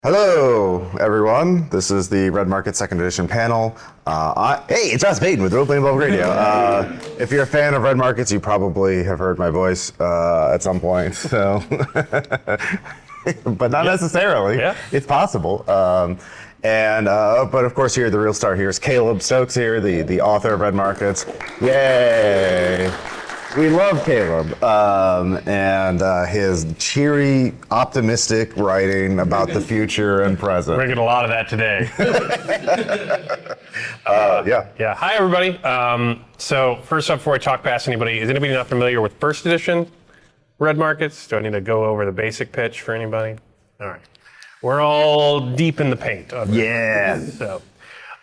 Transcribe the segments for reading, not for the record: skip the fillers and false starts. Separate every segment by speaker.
Speaker 1: Hello, everyone. This is the Red Market Second Edition panel. Hey, it's us, Payton, with Role Playing Public Radio. If you're a fan of Red Markets, you probably have heard my voice at some point. So, but not necessarily.
Speaker 2: Yeah.
Speaker 1: It's possible. But of course, here the real star here is Caleb Stokes here, the author of Red Markets. Yay! We love Caleb and his cheery, optimistic writing about the future and present.
Speaker 2: We're getting a lot of that today.
Speaker 1: Yeah.
Speaker 2: Yeah. Hi, everybody. So first up, before I talk past anybody, is anybody not familiar with first edition Red Markets? Do I need to go over the basic pitch for anybody? All right. We're all deep in the paint.
Speaker 1: Yeah.
Speaker 2: So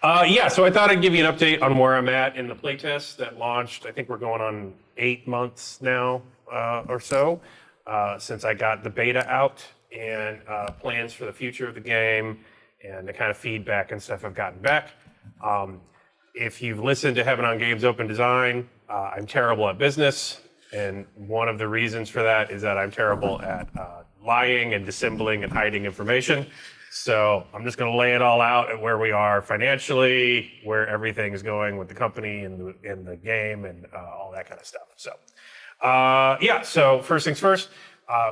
Speaker 2: I thought I'd give you an update on where I'm at in the playtest that launched. I think we're going on 8 months now or so since I got the beta out, and plans for the future of the game and the kind of feedback and stuff I've gotten back. If you've listened to Heaven on Games Open Design, I'm terrible at business, and one of the reasons for that is that I'm terrible at lying and dissembling and hiding information. So I'm just going to lay it all out at where we are financially, where everything is going with the company and the game and all that kind of stuff. So, so first things first,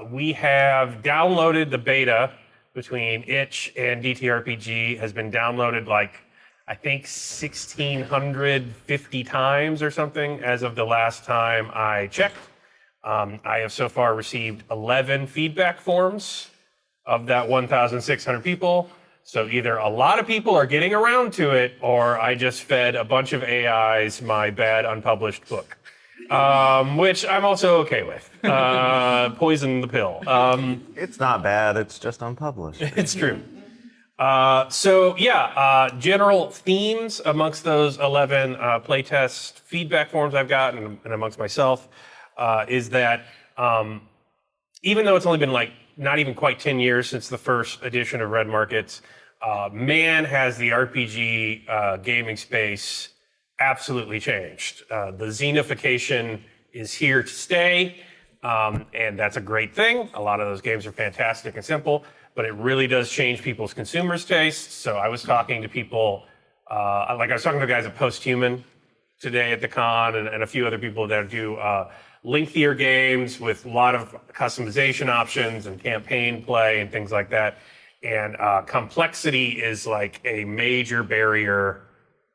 Speaker 2: we have downloaded the beta between itch and DTRPG has been downloaded I think 1,650 times or something as of the last time I checked. I have so far received 11 feedback forms of that 1,600 people. So either a lot of people are getting around to it, or I just fed a bunch of AIs my bad unpublished book, which I'm also okay with. Poison the pill.
Speaker 1: It's not bad, it's just unpublished.
Speaker 2: It's true. General themes amongst those 11 playtest feedback forms I've gotten and amongst myself is that even though it's only been not even quite 10 years since the first edition of Red Markets, man, has the RPG gaming space absolutely changed. The Xenification is here to stay, and that's a great thing. A lot of those games are fantastic and simple, but it really does change people's consumers' tastes. So I was talking to people, I was talking to the guys at Posthuman today at the con, and a few other people that do lengthier games with a lot of customization options and campaign play and things like that. And complexity is a major barrier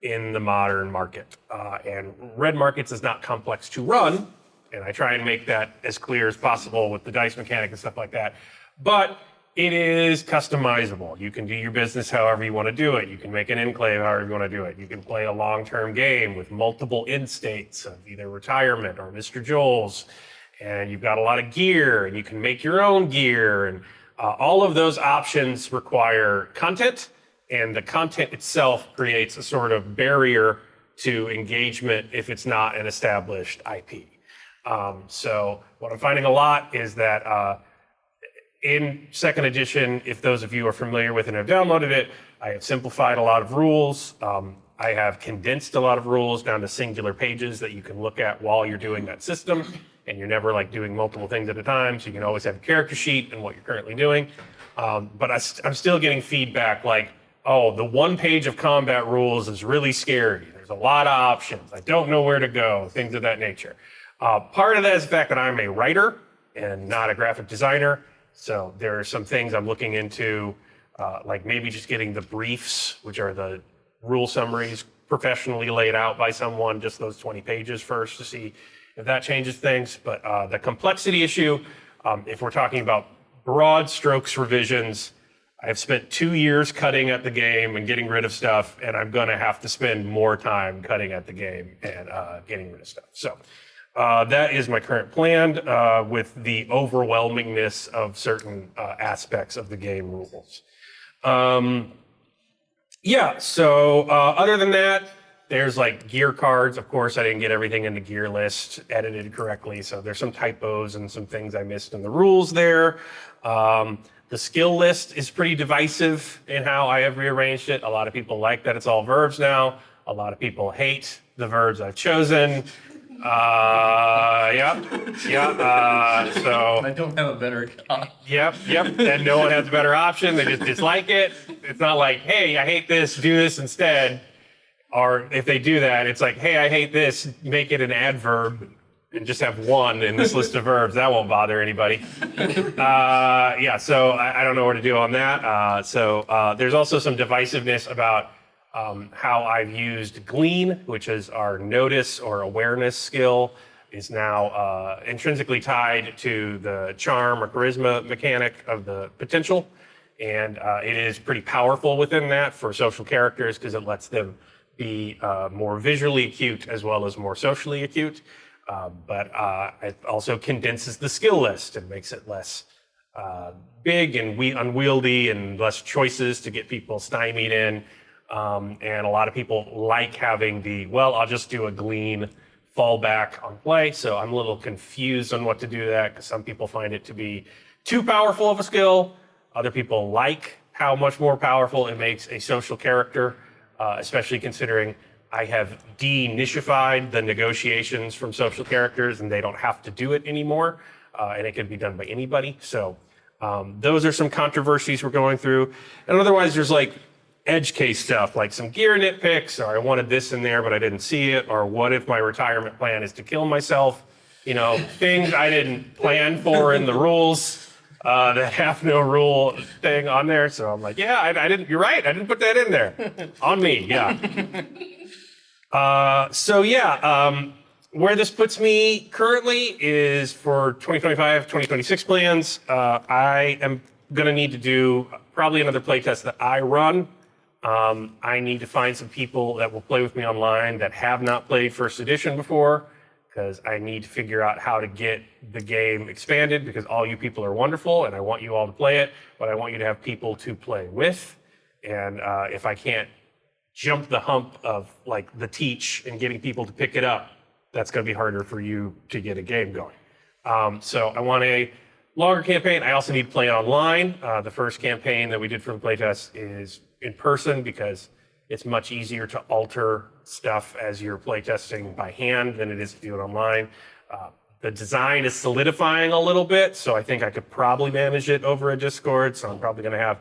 Speaker 2: in the modern market. And Red Markets is not complex to run, and I try and make that as clear as possible with the dice mechanic and stuff like that. But it is customizable. You can do your business however you want to do it. You can make an enclave however you want to do it. You can play a long-term game with multiple end states of either retirement or Mr. Joel's. And you've got a lot of gear, and you can make your own gear. And all of those options require content, and the content itself creates a sort of barrier to engagement if it's not an established IP. So what I'm finding a lot is that in second edition, if those of you are familiar with it and have downloaded it, I have simplified a lot of rules. I have condensed a lot of rules down to singular pages that you can look at while you're doing that system, and you're never doing multiple things at a time, so you can always have a character sheet and what you're currently doing. But I'm still getting feedback the one page of combat rules is really scary. There's a lot of options. I don't know where to go, things of that nature. Part of that is the fact that I'm a writer and not a graphic designer. So there are some things I'm looking into, maybe just getting the briefs, which are the rule summaries, professionally laid out by someone, just those 20 pages first to see if that changes things. But the complexity issue, if we're talking about broad strokes revisions, I've spent 2 years cutting at the game and getting rid of stuff, and I'm going to have to spend more time cutting at the game and getting rid of stuff. So that is my current plan with the overwhelmingness of certain aspects of the game rules. Other than that, there's gear cards. Of course, I didn't get everything in the gear list edited correctly, so there's some typos and some things I missed in the rules there. The skill list is pretty divisive in how I have rearranged it. A lot of people like that it's all verbs now. A lot of people hate the verbs I've chosen. So
Speaker 3: I don't have a better job.
Speaker 2: yep. And no one has a better option. They just dislike it. It's not like, hey, I hate this, do this instead. Or if they do that, it's like, hey, I hate this, make it an adverb and just have one in this list of verbs. That won't bother anybody. So I don't know what to do on that. There's also some divisiveness about how I've used Glean, which is our notice or awareness skill, is now intrinsically tied to the charm or charisma mechanic of the potential. And it is pretty powerful within that for social characters because it lets them be more visually acute as well as more socially acute. But it also condenses the skill list and makes it less big and unwieldy and less choices to get people stymied in. And a lot of people like having I'll just do a Glean fallback on play. So I'm a little confused on what to do that because some people find it to be too powerful of a skill. Other people like how much more powerful it makes a social character, especially considering I have de-nichified the negotiations from social characters and they don't have to do it anymore. And it can be done by anybody. So those are some controversies we're going through. And otherwise there's like edge case stuff, like some gear nitpicks, or I wanted this in there, but I didn't see it. Or what if my retirement plan is to kill myself? Things I didn't plan for in the rules that have no rule thing on there. So I'm like, I didn't, you're right. I didn't put that in there on me. Yeah. Where this puts me currently is for 2025, 2026 plans. I am going to need to do probably another playtest that I run. I need to find some people that will play with me online that have not played first edition before, because I need to figure out how to get the game expanded, because all you people are wonderful and I want you all to play it, but I want you to have people to play with. And if I can't jump the hump of like the teach and getting people to pick it up, that's going to be harder for you to get a game going. So I want a longer campaign. I also need to play online. The first campaign that we did for the playtest is in person because it's much easier to alter stuff as you're playtesting by hand than it is to do it online. The design is solidifying a little bit, so I think I could probably manage it over a Discord. So I'm probably going to have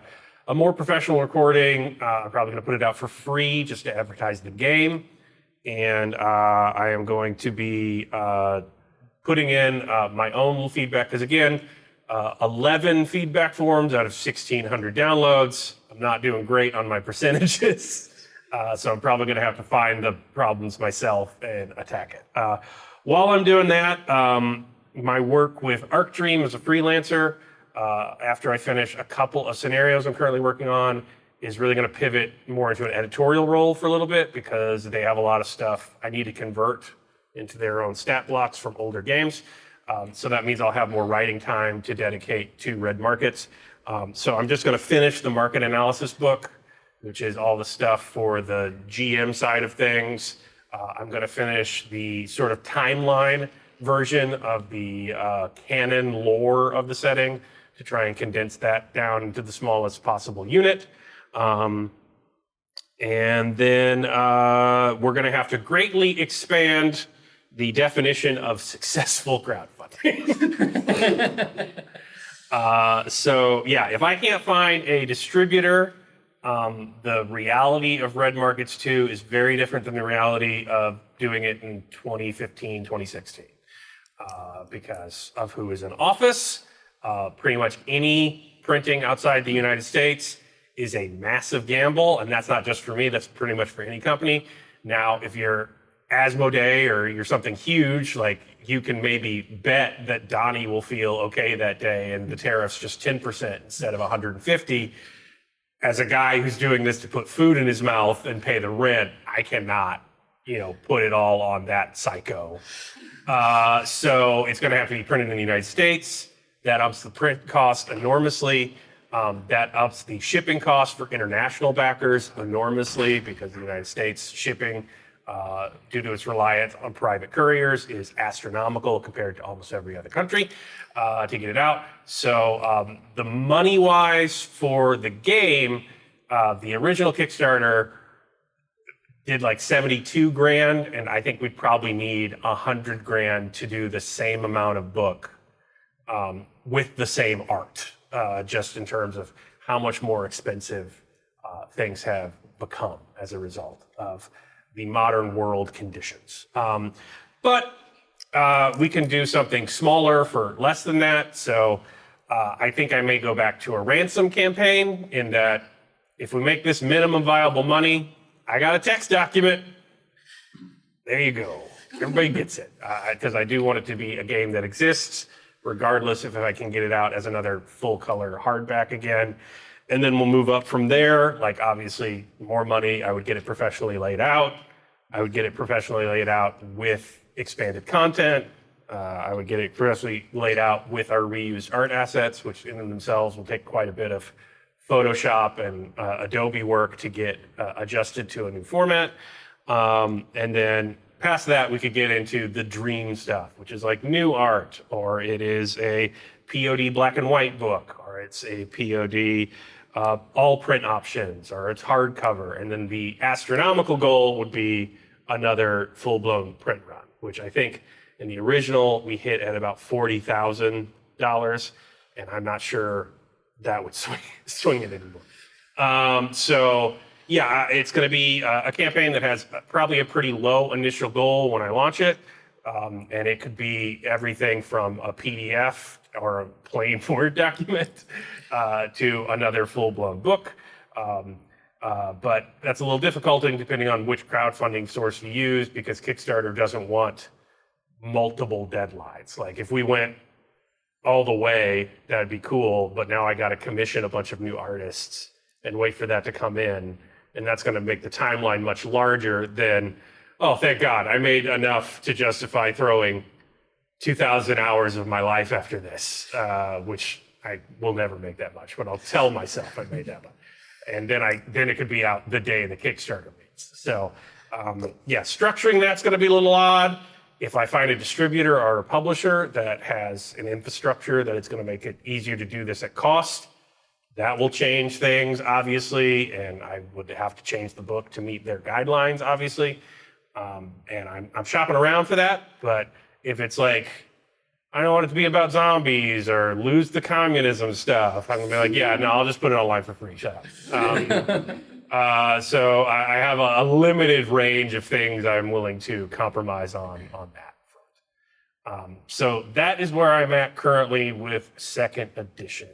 Speaker 2: a more professional recording. I'm probably going to put it out for free just to advertise the game. And I am going to be putting in my own little feedback, because again, 11 feedback forms out of 1,600 downloads. I'm not doing great on my percentages. So I'm probably going to have to find the problems myself and attack it. While I'm doing that, my work with ArcDream as a freelancer, after I finish a couple of scenarios I'm currently working on, is really going to pivot more into an editorial role for a little bit, because they have a lot of stuff I need to convert into their own stat blocks from older games. So that means I'll have more writing time to dedicate to Red Markets. So I'm just going to finish the market analysis book, which is all the stuff for the GM side of things. I'm going to finish the sort of timeline version of the canon lore of the setting to try and condense that down into the smallest possible unit. And then we're going to have to greatly expand the definition of successful crowdfunding. If I can't find a distributor, the reality of Red Markets 2 is very different than the reality of doing it in 2015, 2016, because of who is in office. Pretty much any printing outside the United States is a massive gamble, and that's not just for me, that's pretty much for any company. Now, if you're Asmodee or you're something huge, like you can maybe bet that Donnie will feel okay that day and the tariff's just 10% instead of 150. As a guy who's doing this to put food in his mouth and pay the rent, I cannot, put it all on that psycho. So it's going to have to be printed in the United States. That ups the print cost enormously. That ups the shipping cost for international backers enormously, because the United States shipping, due to its reliance on private couriers, is astronomical compared to almost every other country to get it out. So the money-wise for the game, the original Kickstarter did like 72 grand, and I think we'd probably need 100 grand to do the same amount of book with the same art, just in terms of how much more expensive things have become as a result of the modern world conditions. But we can do something smaller for less than that. So I think I may go back to a ransom campaign, in that if we make this minimum viable money, I got a text document. There you go. Everybody gets it. Because I do want it to be a game that exists, regardless if I can get it out as another full color hardback again. And then we'll move up from there. Like, obviously, more money, I would get it professionally laid out. I would get it professionally laid out with expanded content. I would get it professionally laid out with our reused art assets, which in themselves will take quite a bit of Photoshop and Adobe work to get adjusted to a new format. And then past that, we could get into the dream stuff, which is like new art, or it is a POD black and white book, or it's a POD all print options, or it's hardcover. And then the astronomical goal would be another full-blown print run, which I think in the original we hit at about $40,000, and I'm not sure that would swing it anymore. So yeah, it's going to be a campaign that has probably a pretty low initial goal when I launch it. And it could be everything from a PDF or a plain Word document to another full-blown book. But that's a little difficult depending on which crowdfunding source you use, because Kickstarter doesn't want multiple deadlines. Like, if we went all the way, that'd be cool, but now I got to commission a bunch of new artists and wait for that to come in. And that's going to make the timeline much larger than, oh, thank God, I made enough to justify throwing 2,000 hours of my life after this, which I will never make that much, but I'll tell myself I made that much. And then it could be out the day the Kickstarter meets. So yeah, structuring that's going to be a little odd. If I find a distributor or a publisher that has an infrastructure that it's going to make it easier to do this at cost, that will change things, obviously, and I would have to change the book to meet their guidelines, obviously. And I'm shopping around for that, but if it's like, I don't want it to be about zombies or lose the communism stuff, I'm gonna be like, yeah, no, I'll just put it online for free, shut up. So I have a limited range of things I'm willing to compromise on that front. So that is where I'm at currently with second edition.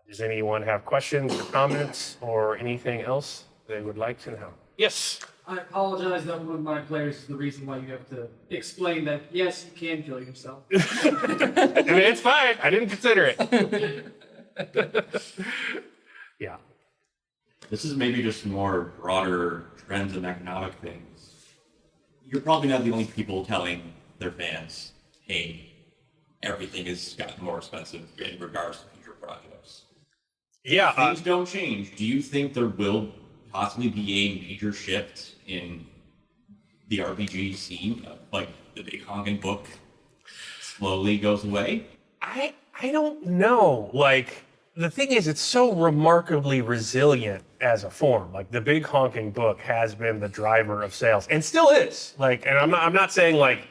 Speaker 2: Does anyone have questions or comments or anything else they would like to know? Yes.
Speaker 3: I apologize that one of my players is the reason why you have to explain that, yes, you can kill yourself.
Speaker 2: I mean, it's fine. I didn't consider it. Yeah.
Speaker 4: This is maybe just more broader trends and economic things. You're probably not the only people telling their fans, hey, everything has gotten more expensive in regards to future projects.
Speaker 2: Yeah.
Speaker 4: Things don't change. Do you think there will possibly be a major shift in the RPG scene? Like the big honking book slowly goes away?
Speaker 2: I don't know. Like, the thing is, it's so remarkably resilient as a form. Like, the big honking book has been the driver of sales and still is. Like, and I'm not saying like,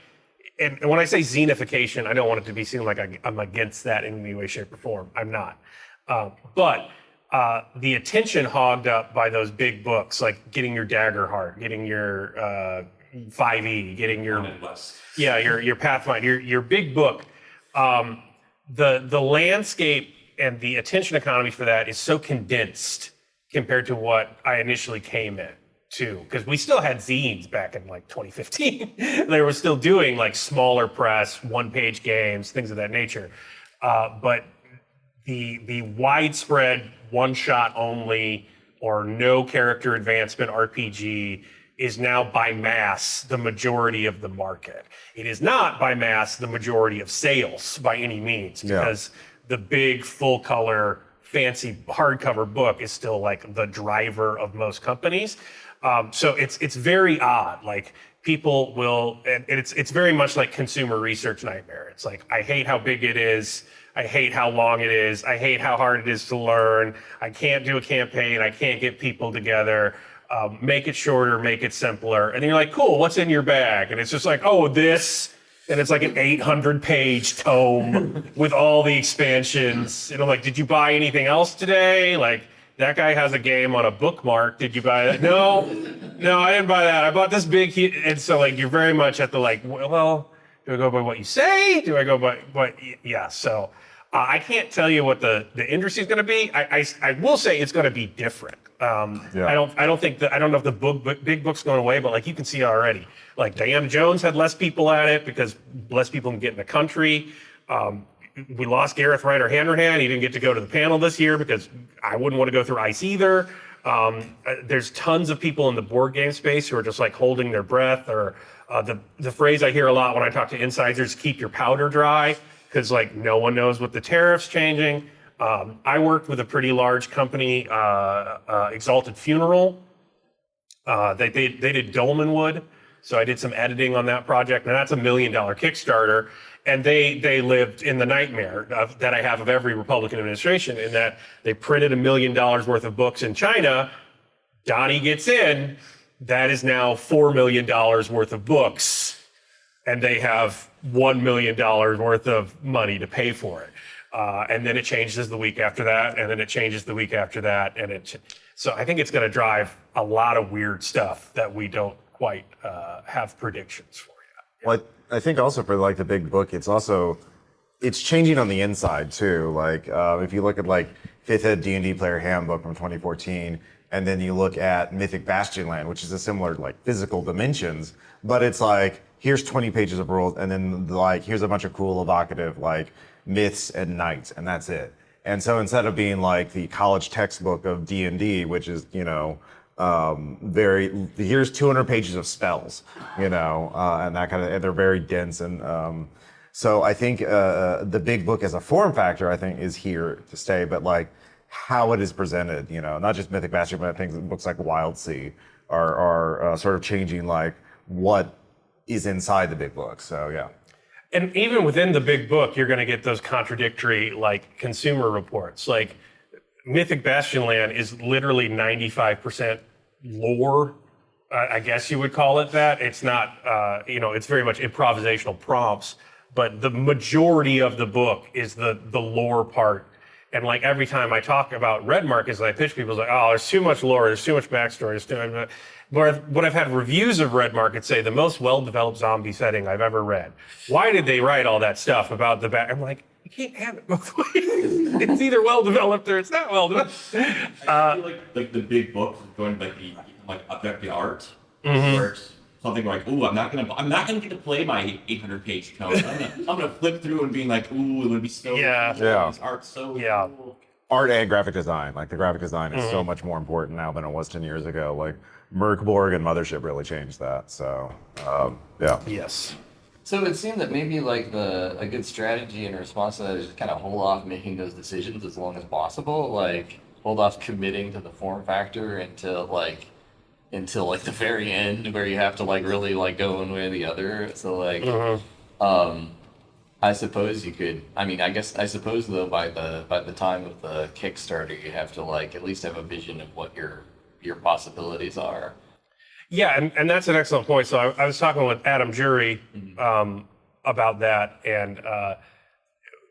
Speaker 2: and when I say zenification, I don't want it to be seen like I'm against that in any way, shape, or form. I'm not. But the attention hogged up by those big books, like getting your Daggerheart, getting your 5e, getting your your Pathfinder, your big book. The landscape and the attention economy for that is so condensed compared to what I initially came in to, because we still had zines back in like 2015. They were still doing like smaller press, one-page games, things of that nature. But the widespread one-shot only or no character advancement RPG is now by mass the majority of the market. It is not by mass the majority of sales by any means, because the big full-color fancy hardcover book is still like the driver of most companies. So it's very odd. Like, people will, and it's very much like consumer research nightmare. It's like, I hate how big it is. I hate how long it is. I hate how hard it is to learn. I can't do a campaign. I can't get people together. Make it shorter, make it simpler. And then you're like, cool, what's in your bag? And it's just like, oh, this. And it's like an 800-page tome with all the expansions. And I'm like, did you buy anything else today? Like, that guy has a game on a bookmark. Did you buy that? No, I didn't buy that. I bought this big. And so, like, you're very much at the, like, well, do I go by what you say? Do I go by what? Yeah. So I can't tell you what the industry is going to be. I will say it's going to be different. I don't think that, I don't know if the big book's going away, but like you can see already, like Diana Jones had less people at it because less people can get in the country. We lost Gareth Ryder Hanrahan. He didn't get to go to the panel this year because I wouldn't want to go through ICE either. There's tons of people in the board game space who are just like holding their breath, or the phrase I hear a lot when I talk to insiders, keep your powder dry, because like no one knows what the tariff's changing. I worked with a pretty large company, Exalted Funeral. They did Dolmenwood, so I did some editing on that project, and that's $1 million Kickstarter. And they lived in the nightmare that I have of every Republican administration, in that they printed $1 million worth of books in China. Donnie gets in, that is now $4 million worth of books, and they have $1 million worth of money to pay for it. And then it changes the week after that, and then it changes the week after that, so I think it's going to drive a lot of weird stuff that we don't quite have predictions for yet.
Speaker 1: Well, I think also for like the big book, it's changing on the inside too. Like if you look at like Fifth Ed D&D Player Handbook from 2014, and then you look at Mythic Bastionland, which is a similar like physical dimensions, but it's like here's 20 pages of rules, and then like here's a bunch of cool evocative like myths and knights, and that's it. And so instead of being like the college textbook of D&D, which is, here's 200 pages of spells, and that kind of, and they're very dense. And so I think the big book as a form factor, I think, is here to stay, but like how it is presented, not just Mythic Bastion, but I think books like Wild Sea are sort of changing like what is inside the big book. So yeah.
Speaker 2: And even within the big book, you're going to get those contradictory, like, consumer reports. Like, Mythic Bastionland is literally 95% lore, I guess you would call it that. It's not, it's very much improvisational prompts, but the majority of the book is the lore part. And, like, every time I talk about Red Markets, I pitch people, it's like, oh, there's too much lore, there's too much backstory, there's too much... What I've had reviews of Red Market say, the most well-developed zombie setting I've ever read. Why did they write all that stuff about the back? I'm like, you can't have it both ways. It's either well-developed or it's not well-developed.
Speaker 4: I feel like the big book is going to affect the art, where it's something like, ooh, I'm not gonna get to play my 800-page tome. I'm gonna flip through and being like, ooh, it would be so cool. This art's so cool.
Speaker 1: Art and graphic design. Like the graphic design is so much more important now than it was 10 years ago. Like Merkborg and Mothership really changed that. So, yeah.
Speaker 2: Yes.
Speaker 5: So it seemed that maybe like a good strategy in response to that is just kind of hold off making those decisions as long as possible. Like hold off committing to the form factor until the very end where you have to like really like go one way or the other. So like, I suppose you could. I suppose though by the time of the Kickstarter, you have to like at least have a vision of what your possibilities are.
Speaker 2: Yeah, and that's an excellent point. So I was talking with Adam Jury about that, and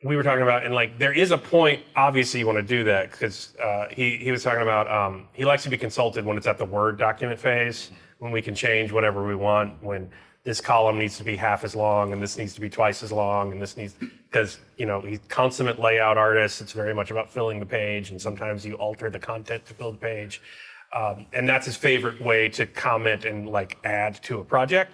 Speaker 2: we were talking about, and like there is a point. Obviously, you want to do that because he was talking about he likes to be consulted when it's at the Word document phase, when we can change whatever we want, when this column needs to be half as long and this needs to be twice as long, and this needs, because he's consummate layout artist. It's very much about filling the page, and sometimes you alter the content to fill the page. And that's his favorite way to comment and like add to a project.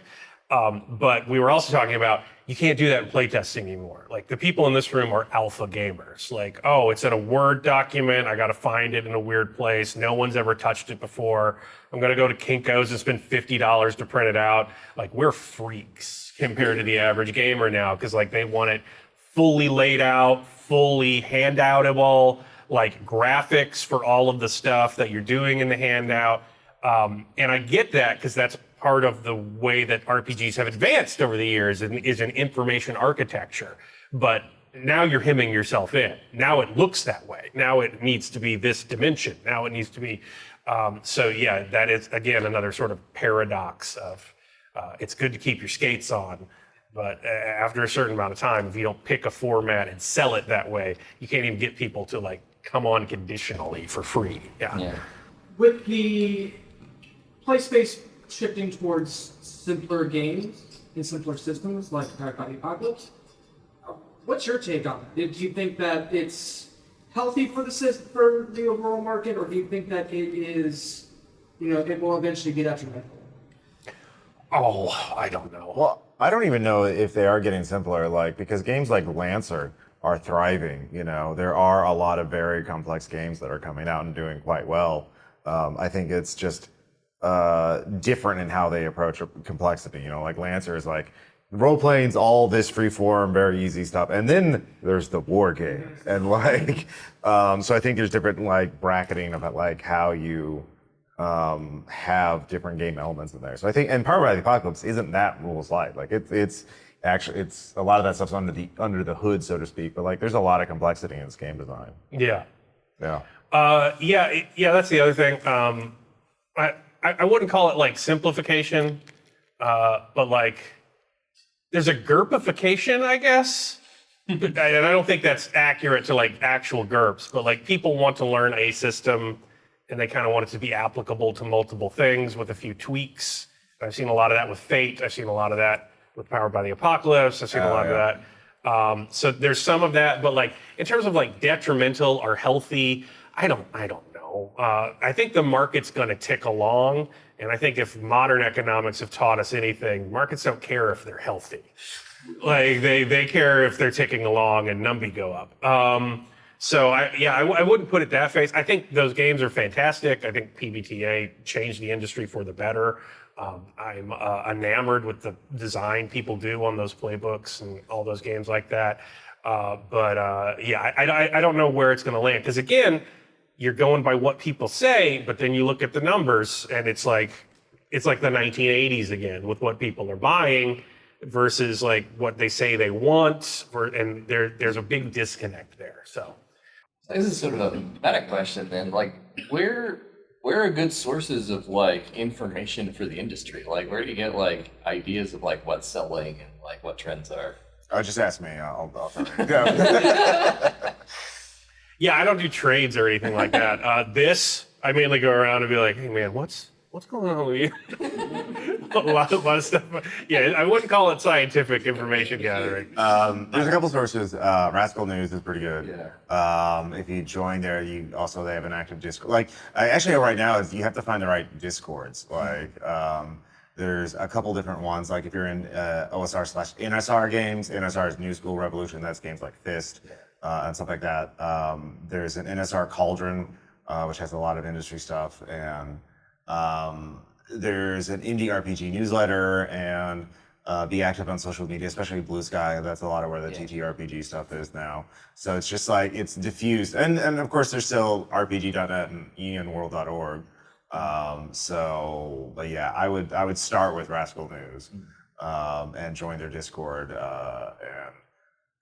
Speaker 2: But we were also talking about, you can't do that in playtesting anymore. Like the people in this room are alpha gamers. Like, oh, it's in a Word document. I got to find it in a weird place. No one's ever touched it before. I'm going to go to Kinko's and spend $50 to print it out. Like we're freaks compared to the average gamer now. Cause like they want it fully laid out, fully handoutable, like graphics for all of the stuff that you're doing in the handout. And I get that because that's part of the way that RPGs have advanced over the years is an information architecture. But now you're hemming yourself in. Now it looks that way. Now it needs to be this dimension. Now it needs to be, So yeah, that is again another sort of paradox of it's good to keep your skates on, but after a certain amount of time, if you don't pick a format and sell it that way, you can't even get people to like come on conditionally for free.
Speaker 5: Yeah.
Speaker 3: With the play space shifting towards simpler games and simpler systems like Powered by the Apocalypse, what's your take on it? Do you think that it's healthy for for the overall market, or do you think that it is, it will eventually get detrimental?
Speaker 2: Oh, I don't know.
Speaker 1: Well, I don't even know if they are getting simpler, like, because games like Lancer are thriving. There are a lot of very complex games that are coming out and doing quite well. I think it's just different in how they approach complexity. Like Lancer is like, role playing's all this free form, very easy stuff, and then there's the war game, and like, so I think there's different like bracketing about like how you have different game elements in there. So I think, and Powered by the Apocalypse isn't that rules light. Like it's actually a lot of that stuff's under the hood, so to speak. But like, there's a lot of complexity in this game design.
Speaker 2: Yeah.
Speaker 1: Yeah.
Speaker 2: Yeah. That's the other thing. I wouldn't call it like simplification, but like there's a GURPification, I guess. And I don't think that's accurate to like actual GURPS, but like people want to learn a system and they kind of want it to be applicable to multiple things with a few tweaks. I've seen a lot of that with Fate. I've seen a lot of that with Powered by the Apocalypse. I've seen a lot of that. So there's some of that, but like in terms of like detrimental or healthy, I don't know. I think the market's going to tick along, and I think if modern economics have taught us anything, markets don't care if they're healthy. Like they care if they're ticking along and NumBy go up. So I wouldn't put it that phase. I think those games are fantastic. I think PBTA changed the industry for the better. I'm enamored with the design people do on those playbooks and all those games like that. I don't know where it's going to land, because again, you're going by what people say, but then you look at the numbers and it's like the 1980s again with what people are buying versus like what they say they want, and there's a big disconnect there. So
Speaker 5: this is sort of a meta question then. Like, where are good sources of like information for the industry? Like, where do you get like ideas of like what's selling and like what trends are?
Speaker 1: Just ask me. I'll tell you. Go.
Speaker 2: yeah, I don't do trades or anything like that. I mainly go around and be like, hey man, what's going on with you? a lot of stuff. Yeah, I wouldn't call it scientific information gathering.
Speaker 1: There's a couple sources. Rascal News is pretty good.
Speaker 5: Yeah.
Speaker 1: If you join there, they have an active Discord. Like, actually, right now is you have to find the right Discords. Like, there's a couple different ones. Like, if you're in OSR/NSR games, NSR's New School Revolution. That's games like Fist and stuff like that. There's an NSR Cauldron, which has a lot of industry stuff, and there's an indie RPG newsletter, and be active on social media, especially Blue Sky. That's a lot of where the TTRPG stuff is now. So it's just like, it's diffused. And of course there's still rpg.net and eonworld.org. But yeah, I would start with Rascal News, and join their Discord, and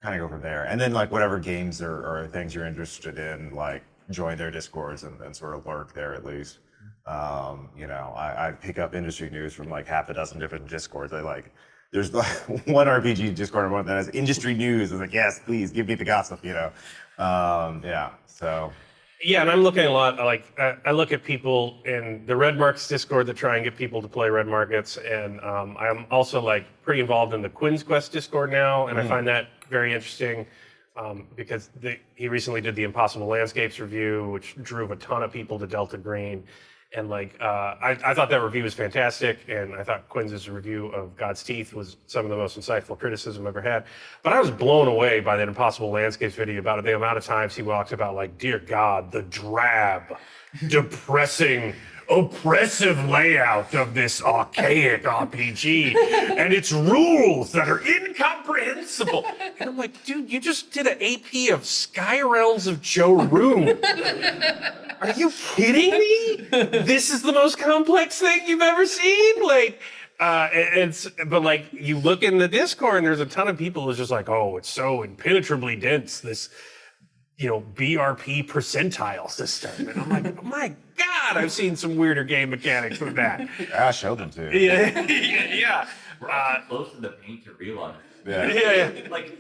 Speaker 1: kind of go from there. And then like whatever games or things you're interested in, like join their Discords and sort of lurk there at least. I pick up industry news from like half a dozen different Discords. There's like one RPG Discord that has industry news. It's like, yes, please give me the gossip, so.
Speaker 2: Yeah, and I'm looking a lot, I look at people in the Red Markets Discord that try and get people to play Red Markets, and I'm also like pretty involved in the Quinn's Quest Discord now, and I find that very interesting. Because he recently did the Impossible Landscapes review, which drew a ton of people to Delta Green. And like, I thought that review was fantastic, and I thought Quinn's review of God's Teeth was some of the most insightful criticism I've ever had. But I was blown away by that Impossible Landscapes video about the amount of times he walked about like, dear God, the drab, depressing, oppressive layout of this archaic RPG and its rules that are incomprehensible. And I'm like, dude, you just did an AP of Sky Realms of Joe Room. Are you kidding me? This is the most complex thing you've ever seen? Like, but like, you look in the Discord and there's a ton of people who's just like, oh, it's so impenetrably dense, this BRP percentile system. And I'm like, oh my God, I've seen some weirder game mechanics with that.
Speaker 1: Yeah, show them to.
Speaker 2: Yeah.
Speaker 4: We're actually close to the paint to realize.
Speaker 2: Yeah.
Speaker 4: Like,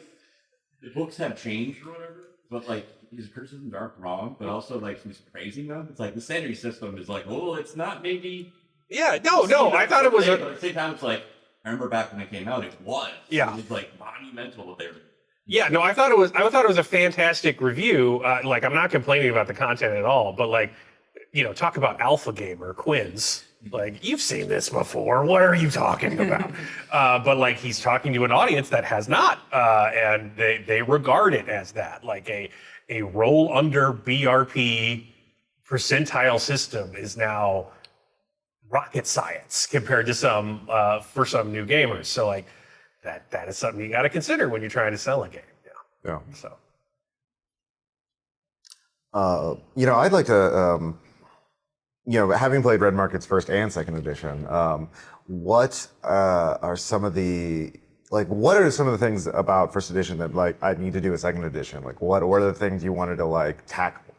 Speaker 4: the books have changed or whatever, but like, his criticisms aren't wrong, but also like he's praising them. It's like the sanity system is like, oh, it's not maybe.
Speaker 2: Yeah, no, I thought it was
Speaker 4: but at the same time, it's like, I remember back when it came out, it was.
Speaker 2: Yeah.
Speaker 4: It was like monumental what they were.
Speaker 2: Yeah, no, I thought it was a fantastic review. Like, I'm not complaining about the content at all, but like, talk about alpha gamer Quinn's. Like, you've seen this before. What are you talking about? But like, he's talking to an audience that has not, and they regard it as that, like a roll under BRP percentile system is now rocket science compared to some for some new gamers. So like, that is something you got to consider when you're trying to sell a game.
Speaker 1: Yeah.
Speaker 2: So,
Speaker 1: I'd like to, having played Red Market's first and second edition, what are some of the things about first edition that like I need to do a second edition? Like, what are the things you wanted to like tackle?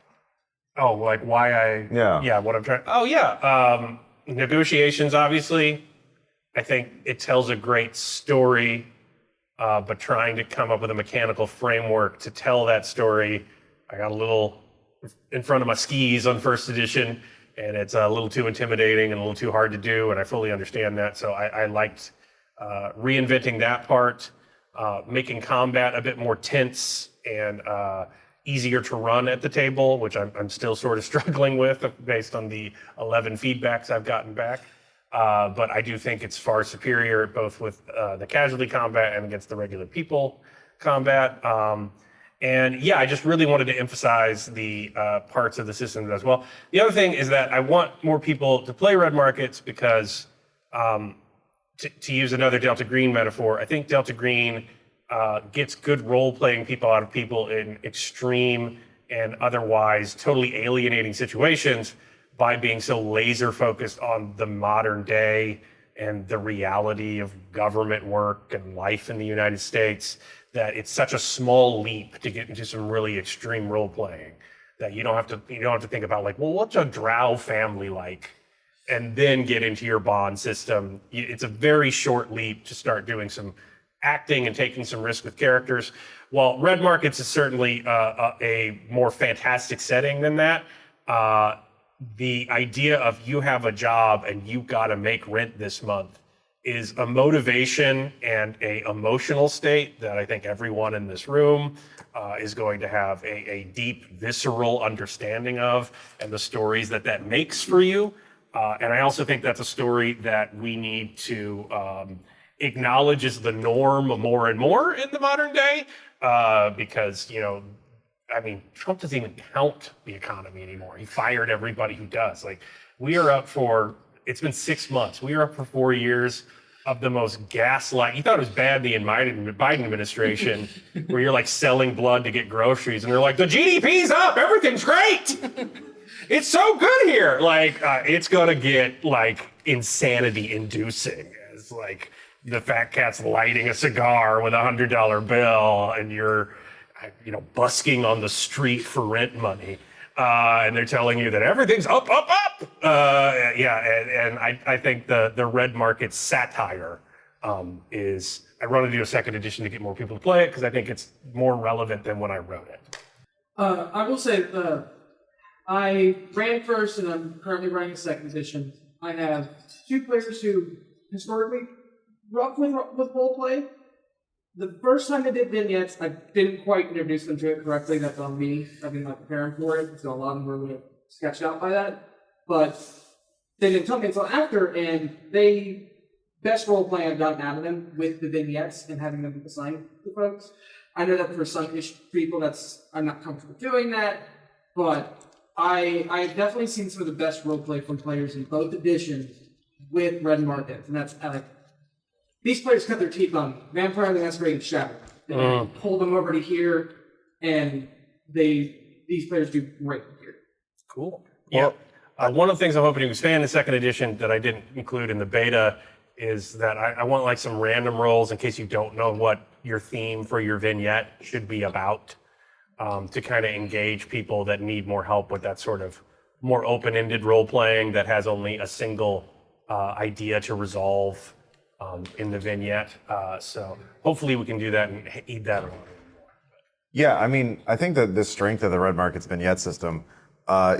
Speaker 2: Oh, like why I?
Speaker 1: Yeah.
Speaker 2: What I'm trying. Oh, yeah. Negotiations, obviously. I think it tells a great story, but trying to come up with a mechanical framework to tell that story, I got a little in front of my skis on first edition, and it's a little too intimidating and a little too hard to do, and I fully understand that. So I liked reinventing that part, making combat a bit more tense and easier to run at the table, which I'm still sort of struggling with based on the 11 feedbacks I've gotten back. But I do think it's far superior, both with the casualty combat and against the regular people combat. And yeah, I just really wanted to emphasize the parts of the system as well. The other thing is that I want more people to play Red Markets because, to use another Delta Green metaphor, I think Delta Green gets good role-playing people out of people in extreme and otherwise totally alienating situations by being so laser-focused on the modern day and the reality of government work and life in the United States, that it's such a small leap to get into some really extreme role-playing that you don't have to think about like, well, what's a drow family like? And then get into your bond system. It's a very short leap to start doing some acting and taking some risk with characters. While Red Markets is certainly a more fantastic setting than that, the idea of you have a job and you got to make rent this month is a motivation and a emotional state that I think everyone in this room is going to have a deep, visceral understanding of, and the stories that makes for you. And I also think that's a story that we need to acknowledge as the norm more and more in the modern day, because, Trump doesn't even count the economy anymore. He fired everybody who does. Like, we are up for, it's been 6 months. We are up for 4 years of the most gaslight. You thought it was bad the Biden administration, where you're like selling blood to get groceries, and they're like, the GDP's up, everything's great. It's so good here. Like, it's gonna get like insanity inducing as like the fat cat's lighting a cigar with $100 bill and you're, busking on the street for rent money. And they're telling you that everything's up. And I think the Red Market satire is, I want to do a second edition to get more people to play it because I think it's more relevant than when I wrote it.
Speaker 3: I will say, I ran first and I'm currently running second edition. I have 2 players who historically grew up with role play. The first time I did vignettes, I didn't quite introduce them to it correctly. That's on me. I didn't like preparing for it, so a lot of them were really sketched out by that. But they didn't tell me until after, and best role play I've gotten out of them with the vignettes and having them assigned to folks. I know that for some people, I'm not comfortable doing that, but I've definitely seen some of the best role play from players in both editions with Red Market, and that's these players cut their teeth on Vampire the Masquerade and Shadow. They pull them over to here, and these players do great here.
Speaker 2: Cool. Yeah. One of the things I'm hoping to expand in second edition that I didn't include in the beta is that I want like some random rolls in case you don't know what your theme for your vignette should be about. to kind of engage people that need more help with that sort of more open-ended role playing that has only a single idea to resolve in the vignette. So hopefully we can do that and eat that along.
Speaker 1: Yeah, I mean, I think that the strength of the Red Market's vignette system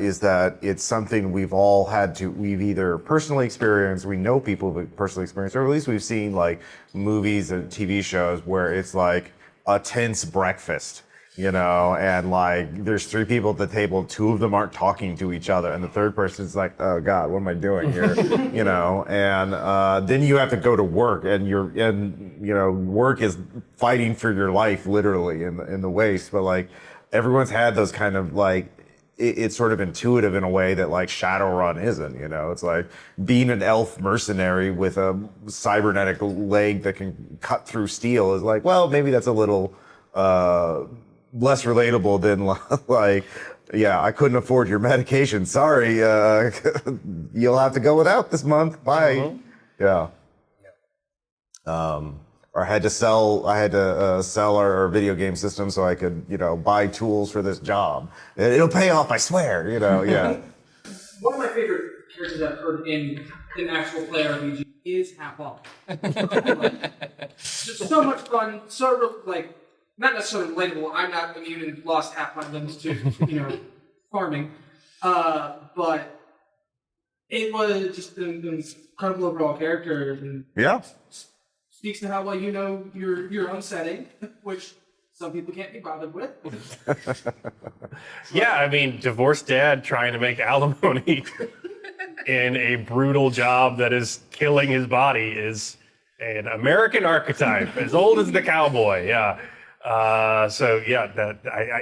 Speaker 1: is that it's something we've either personally experienced, we know people who've personally experienced, or at least we've seen like movies and TV shows where it's like a tense breakfast, and like there's 3 people at the table, 2 of them aren't talking to each other, and the third person's like, oh God, what am I doing here? And then you have to go to work, and work is fighting for your life literally in the waste, but like everyone's had those kind of like, it's sort of intuitive in a way that like Shadowrun isn't, It's like being an elf mercenary with a cybernetic leg that can cut through steel is like, well, maybe that's a little less relatable than like, yeah, I couldn't afford your medication. Sorry, you'll have to go without this month. Bye. Yeah. Or I had to sell our video game system so I could, buy tools for this job. It'll pay off, I swear, yeah.
Speaker 3: One of my favorite characters I've heard in actual play RPG is Half Off. Just so much fun, like, not necessarily relatable. I'm not immune and lost half my limbs to, farming. But it was just an incredible overall character. And
Speaker 1: Yeah.
Speaker 3: Speaks to how well you know your own setting, which some people can't be bothered with.
Speaker 2: Yeah, I mean, divorced dad trying to make alimony in a brutal job that is killing his body is an American archetype, as old as the cowboy. Yeah. So yeah,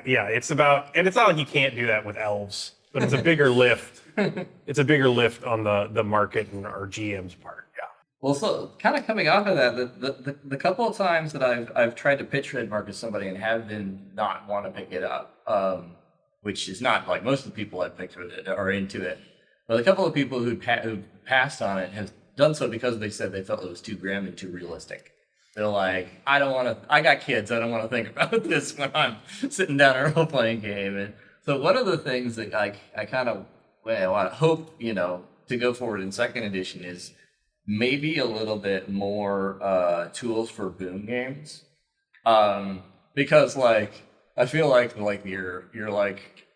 Speaker 2: it's about, and it's not like you can't do that with elves, but it's a bigger lift. It's a bigger lift on the market and our GM's part. Yeah.
Speaker 5: Well, so kind of coming off of that, the couple of times that I've tried to pitch Red Market to somebody and have them not want to pick it up, which is not like most of the people I've picked with it are into it. But a couple of people who passed on it have done so because they said they felt it was too grim and too realistic. They're like, I got kids, I don't want to think about this when I'm sitting down a role-playing game. And so one of the things that I kind of hope, to go forward in second edition is maybe a little bit more tools for boom games. Because like, I feel like you're like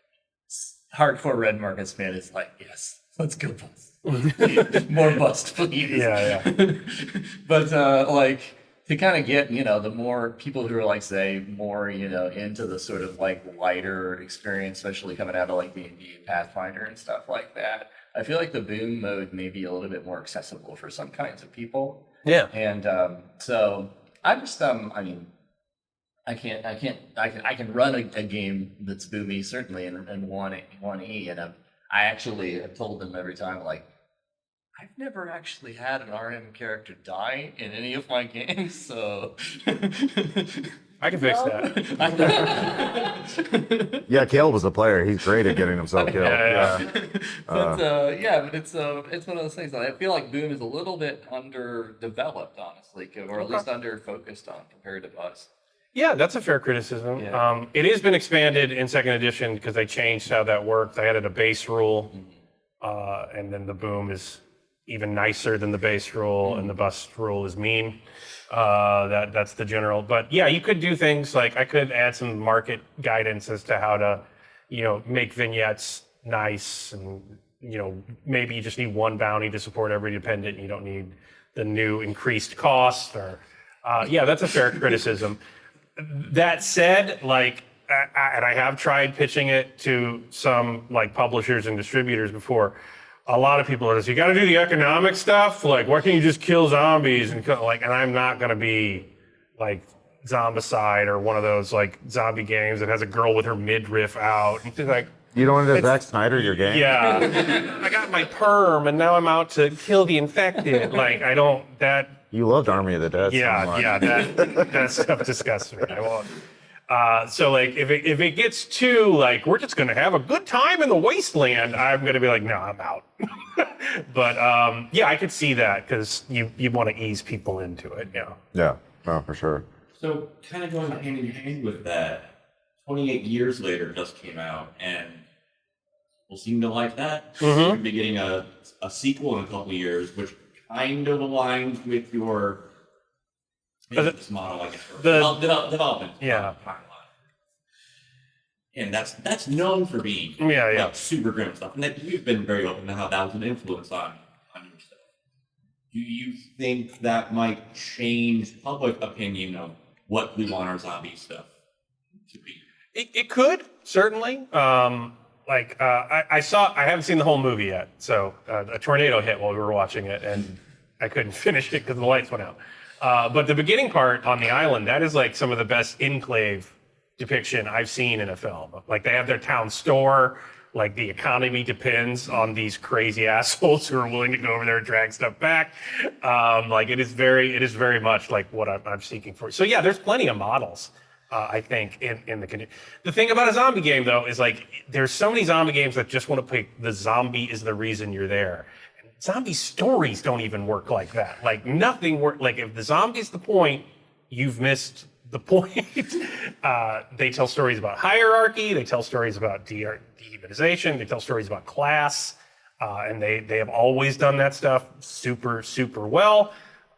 Speaker 5: hardcore Red Markets fan is like, yes, let's go bust. More bust, please.
Speaker 2: Yeah.
Speaker 5: But like, to kind of get, the more people who are like, say, more, into the sort of like lighter experience, especially coming out of like D&D and Pathfinder and stuff like that, I feel like the boom mode may be a little bit more accessible for some kinds of people.
Speaker 2: Yeah.
Speaker 5: And so I just, I can run a game that's boomy, certainly, in 1E, and I actually have told them every time, like, I've never actually had an RM character die in any of my games, so...
Speaker 2: I can fix that.
Speaker 1: Yeah, Caleb was a player. He's great at getting himself killed.
Speaker 2: Yeah.
Speaker 5: But it's one of those things that I feel like Boom is a little bit underdeveloped, honestly, or at least under-focused on compared to us.
Speaker 2: Yeah, that's a fair criticism.
Speaker 5: Yeah.
Speaker 2: It has been expanded in second edition because they changed how that worked. They added a base rule, and then the boom is even nicer than the base rule, and the bust rule is mean. That's the general. But yeah, you could do things like I could add some market guidance as to how to, make vignettes nice, and maybe you just need one bounty to support every dependent. You don't need the new increased cost. Or that's a fair criticism. That said, like, and I have tried pitching it to some like publishers and distributors before. A lot of people are just, you got to do the economic stuff. Like, why can't you just kill zombies? And I'm not going to be like Zombicide or one of those like zombie games that has a girl with her midriff out. And she's like,
Speaker 1: You don't want to Zack Snyder your game?
Speaker 2: yeah, I got my perm and now I'm out to kill the infected. Like, I don't, that.
Speaker 1: You loved Army of the Dead.
Speaker 2: Yeah,
Speaker 1: so much.
Speaker 2: yeah, that stuff disgusts me. I won't. So like, if it gets too like, we're just gonna have a good time in the wasteland, I'm gonna be like, no, I'm out. But I could see that because you want to ease people into it. Yeah.
Speaker 1: Yeah. No, for sure.
Speaker 4: So kind of going hand in hand with that, 28 years later just came out, and people seem to like that.
Speaker 2: Mhm.
Speaker 4: We're gonna be getting a sequel in a couple of years, which kind of aligns with your business model, I guess, or development
Speaker 2: Yeah.
Speaker 4: timeline. And that's known for being
Speaker 2: Yeah.
Speaker 4: like super grim stuff. And that you've been very open to how that was an influence on your stuff. Do you think that might change public opinion of what we want our zombie stuff to be?
Speaker 2: It could, certainly. I haven't seen the whole movie yet. So a tornado hit while we were watching it, and I couldn't finish it because the lights went out. But the beginning part on the island, that is like some of the best enclave depiction I've seen in a film. Like they have their town store, like the economy depends on these crazy assholes who are willing to go over there and drag stuff back. Like it is very much like what I'm seeking for. So yeah, there's plenty of models. I think in the thing about a zombie game though is like there's so many zombie games that just want to pick the zombie is the reason you're there. And zombie stories don't even work like that. Like nothing work. Like if the zombie's the point, you've missed the point. They tell stories about hierarchy. They tell stories about dehumanization. They tell stories about class, and they have always done that stuff super well.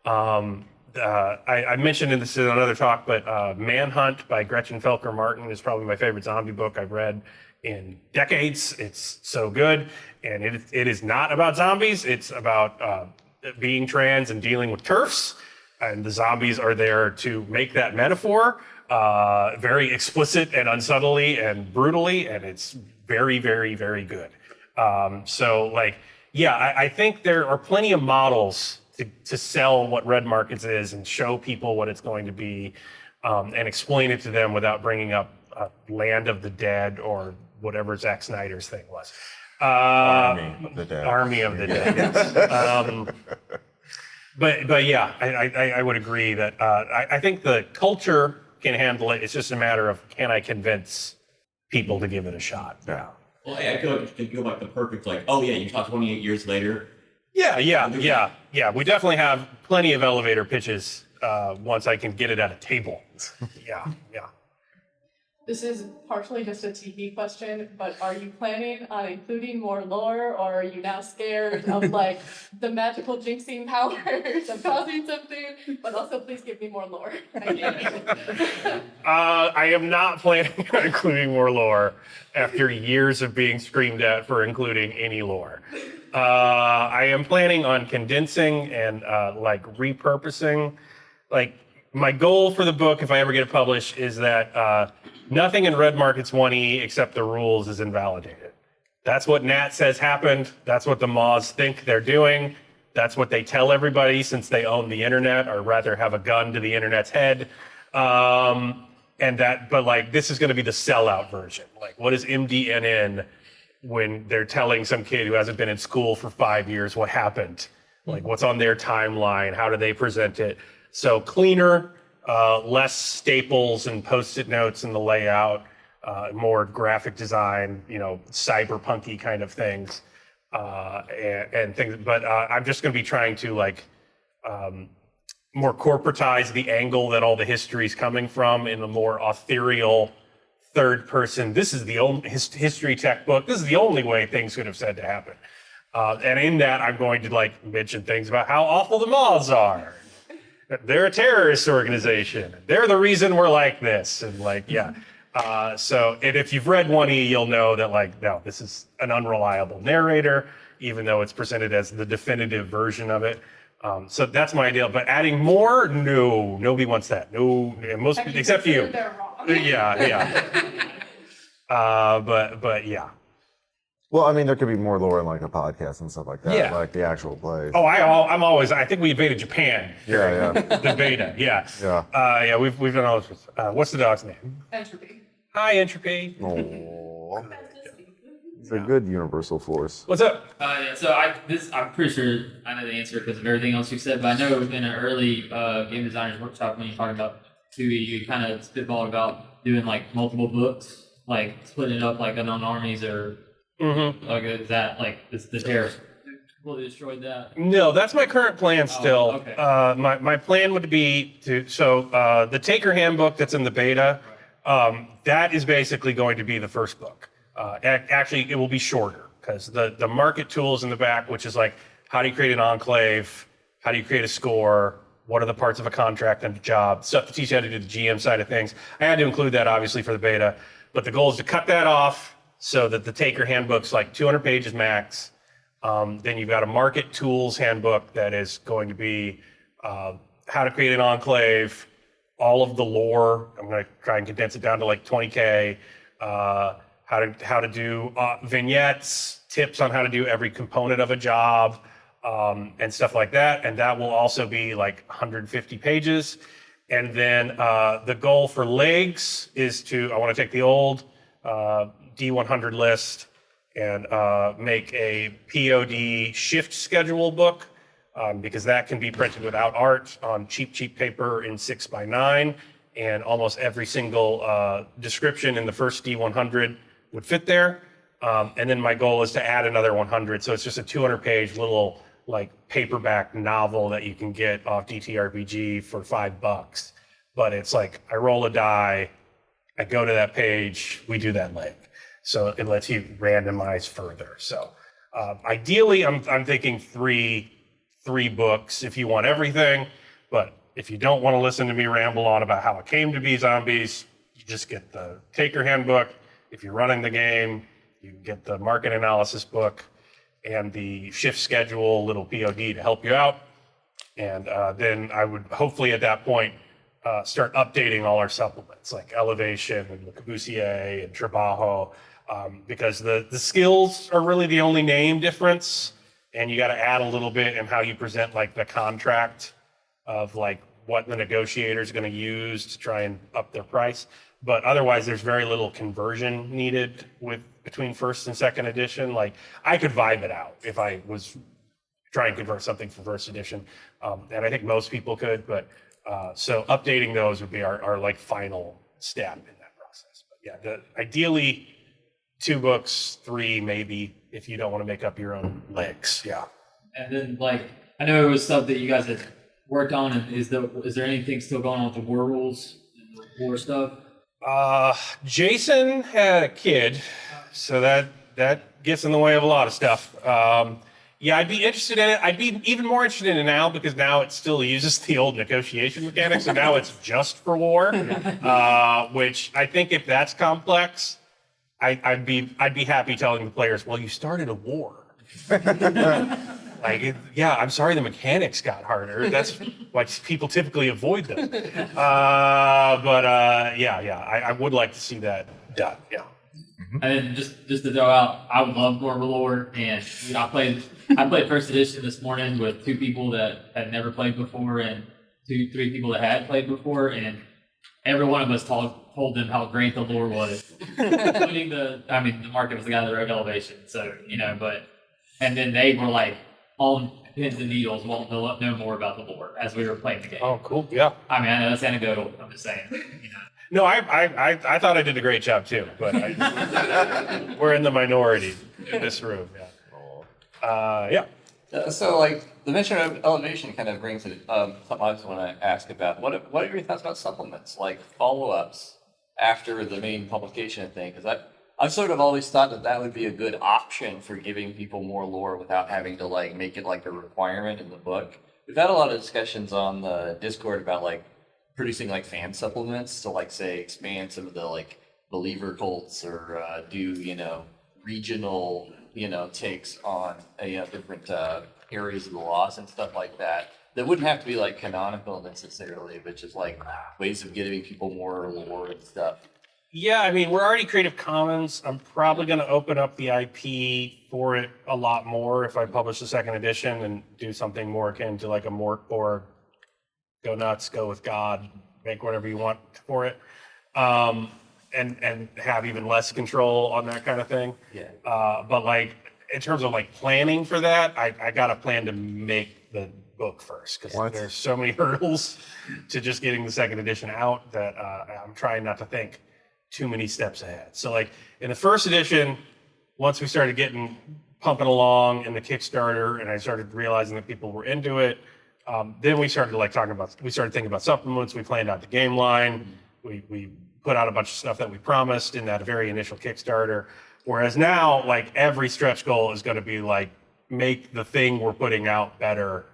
Speaker 2: I mentioned this in another talk, but Manhunt by Gretchen Felker Martin is probably my favorite zombie book I've read in decades. It's so good, and it is not about zombies. It's about being trans and dealing with TERFs, and the zombies are there to make that metaphor very explicit and unsubtly and brutally, and it's very good. I think there are plenty of models to sell what Red Markets is and show people what it's going to be, and explain it to them without bringing up Land of the Dead or whatever Zack Snyder's thing was.
Speaker 1: Army of the Dead.
Speaker 2: Army of the Dead, yes. But yeah, I would agree that I think the culture can handle it. It's just a matter of can I convince people to give it a shot?
Speaker 1: Yeah.
Speaker 4: Well, I feel like the perfect, like, oh yeah, you talk 28 years later.
Speaker 2: Yeah. We definitely have plenty of elevator pitches once I can get it at a table. Yeah.
Speaker 6: This is partially just a TV question, but are you planning on including more lore, or are you now scared of like the magical jinxing powers of causing something? But also, please give me more lore.
Speaker 2: I am not planning on including more lore after years of being screamed at for including any lore. I am planning on condensing and repurposing. Like my goal for the book, if I ever get it published, is that nothing in Red Markets 1E except the rules is invalidated. That's what Nat says happened. That's what the Moths think they're doing. That's what they tell everybody since they own the internet, or rather have a gun to the internet's head. But this is going to be the sellout version. Like, what is MDNN when they're telling some kid who hasn't been in school for 5 years what happened? Like, what's on their timeline? How do they present it? So cleaner, less staples and Post-it notes in the layout, more graphic design, cyberpunky kind of things, and things. But I'm just going to be trying to more corporatize the angle that all the history is coming from in a more ethereal third person. This is the only history tech book. This is the only way things could have said to happen. And in that, I'm going to mention things about how awful the Moths are. They're a terrorist organization. They're the reason we're like this. And and if you've read 1E, you'll know that no, this is an unreliable narrator, even though it's presented as the definitive version of it. So that's my ideal. But adding more, no, nobody wants that. No, most except you.
Speaker 6: They're wrong.
Speaker 2: Yeah. But yeah.
Speaker 1: Well, I mean, there could be more lore in a podcast and stuff like that,
Speaker 2: Yeah.
Speaker 1: like the actual plays.
Speaker 2: Oh, I think we invaded Japan.
Speaker 1: Yeah.
Speaker 2: The beta, yeah.
Speaker 1: Yeah.
Speaker 2: We've done all this. What's the dog's name?
Speaker 6: Entropy.
Speaker 2: Hi, Entropy.
Speaker 1: Oh, it's a good universal force.
Speaker 2: What's up?
Speaker 7: I'm pretty sure I know the answer because of everything else you said, but I know in an early game designers workshop when you talked about 2E, you kind of spitballed about doing multiple books, splitting it up unknown armies or is that is the terrorists completely destroyed that?
Speaker 2: No, that's my current plan still.
Speaker 7: Okay.
Speaker 2: My plan would be the Taker handbook that's in the beta. That is basically going to be the first book. Actually, it will be shorter because the market tools in the back, which is like, how do you create an enclave? How do you create a score? What are the parts of a contract and a job? Stuff to teach you how to do the GM side of things. I had to include that obviously for the beta, but the goal is to cut that off so that the taker handbook's like 200 pages max. Then you've got a market tools handbook that is going to be how to create an enclave, all of the lore. I'm going to try and condense it down to like 20K. How to do vignettes, tips on how to do every component of a job, and stuff like that. And that will also be like 150 pages. And then the goal for legs is I want to take the old D100 list and make a POD shift schedule book, because that can be printed without art on cheap paper in 6x9, and almost every single description in the first D100 would fit there. And then my goal is to add another 100. So it's just a 200-page little like paperback novel that you can get off DTRPG for $5. But it's like, I roll a die, I go to that page, we do that leg. So it lets you randomize further. So ideally, I'm thinking three books if you want everything. But if you don't want to listen to me ramble on about how it came to be zombies, you just get the Taker Handbook. If you're running the game, you get the market analysis book and the shift schedule little POD to help you out. And then I would hopefully at that point start updating all our supplements like Elevation and Le Corbusier and Trabajo, because the skills are really the only name difference. And you got to add a little bit in how you present like the contract of like what the negotiator is going to use to try and up their price. But otherwise, there's very little conversion needed between first and second edition. Like I could vibe it out if I was trying to convert something for first edition, and I think most people could. But so updating those would be our like final step in that process. But yeah, ideally 2 books, 3 maybe if you don't want to make up your own legs. Yeah.
Speaker 7: And then like I know it was stuff that you guys had worked on, and is there anything still going on with the war rules and the war stuff?
Speaker 2: Jason had a kid, so that gets in the way of a lot of stuff. Yeah, I'd be interested in it. I'd be even more interested in it now because now it still uses the old negotiation mechanics, and now it's just for war. Which I think if that's complex, I'd be happy telling the players, well, you started a war. Yeah, I'm sorry the mechanics got harder. That's why people typically avoid them. I would like to see that done. Yeah.
Speaker 7: And then just to throw out, I would love more lore, and I played first edition this morning with 2 people that had never played before and 3 people that had played before, and every one of us told them how great the lore was, including the market was the guy that wrote Elevation, so and then they were like on pins and needles, wanting to know more about the lore as we were playing the game.
Speaker 2: Oh, cool. Yeah.
Speaker 7: I mean, I know that's anecdotal. I'm just saying.
Speaker 2: No, I thought I did a great job too, but we're in the minority in this room. Yeah.
Speaker 5: So, like, the mention of Elevation kind of brings it something I just want to ask about. What are your thoughts about supplements, like follow-ups after the main publication thing? Because I've sort of always thought that would be a good option for giving people more lore without having to, like, make it, like, a requirement in the book. We've had a lot of discussions on the Discord about, like, producing, like, fan supplements to, like, say, expand some of the, like, believer cults or do, regional, takes on different areas of the laws and stuff like that. That wouldn't have to be, like, canonical necessarily, but just, like, ways of giving people more lore and stuff.
Speaker 2: Yeah, I mean, we're already Creative Commons. I'm probably going to open up the IP for it a lot more if I publish the second edition and do something more akin to like a Mort board. Go nuts, go with God, make whatever you want for it, and have even less control on that kind of thing.
Speaker 5: Yeah.
Speaker 2: But like in terms of like planning for that, I got a plan to make the book first because there's so many hurdles to just getting the second edition out that I'm trying not to think too many steps ahead. So like in the first edition, once we started pumping along in the Kickstarter and I started realizing that people were into it, then we started thinking about supplements. We planned out the game line. We put out a bunch of stuff that we promised in that very initial Kickstarter. Whereas now, like every stretch goal is going to be like, make the thing we're putting out better.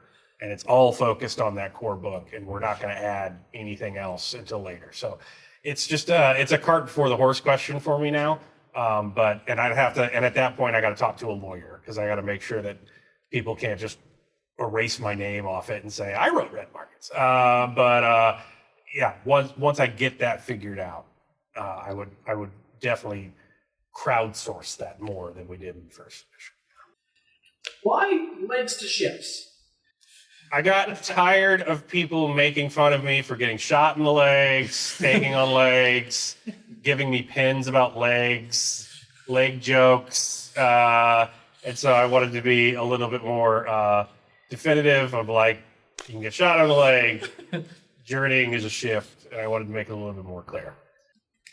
Speaker 2: And it's all focused on that core book, and we're not going to add anything else until later. So it's just it's a cart before the horse question for me now. And at that point I got to talk to a lawyer, because I got to make sure that people can't just erase my name off it and say I wrote Red Markets. Yeah, once I get that figured out, I would definitely crowdsource that more than we did in the first edition.
Speaker 3: Why legs to ships?
Speaker 2: I got tired of people making fun of me for getting shot in the legs, taking on legs, giving me pins about legs, leg jokes. And so I wanted to be a little bit more definitive of like, you can get shot on the leg, journeying is a shift, and I wanted to make it a little bit more clear.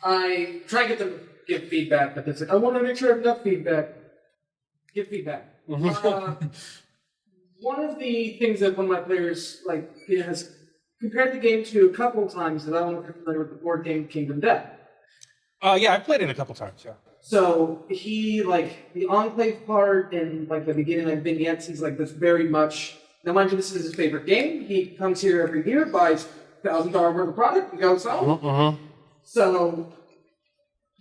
Speaker 3: I try to get them to give feedback, but it's like, I want to make sure I have enough feedback. Give feedback. One of the things that one of my players has compared the game to a couple of times that I don't know if you're familiar with the board game Kingdom Death.
Speaker 2: Yeah, I played it a couple times, yeah.
Speaker 3: So he, like, the Enclave part and, like, the beginning, like, vignettes, he's, like, this very much... Now, mind you, this is his favorite game. He comes here every year, buys $1,000 worth of product, and goes home. So,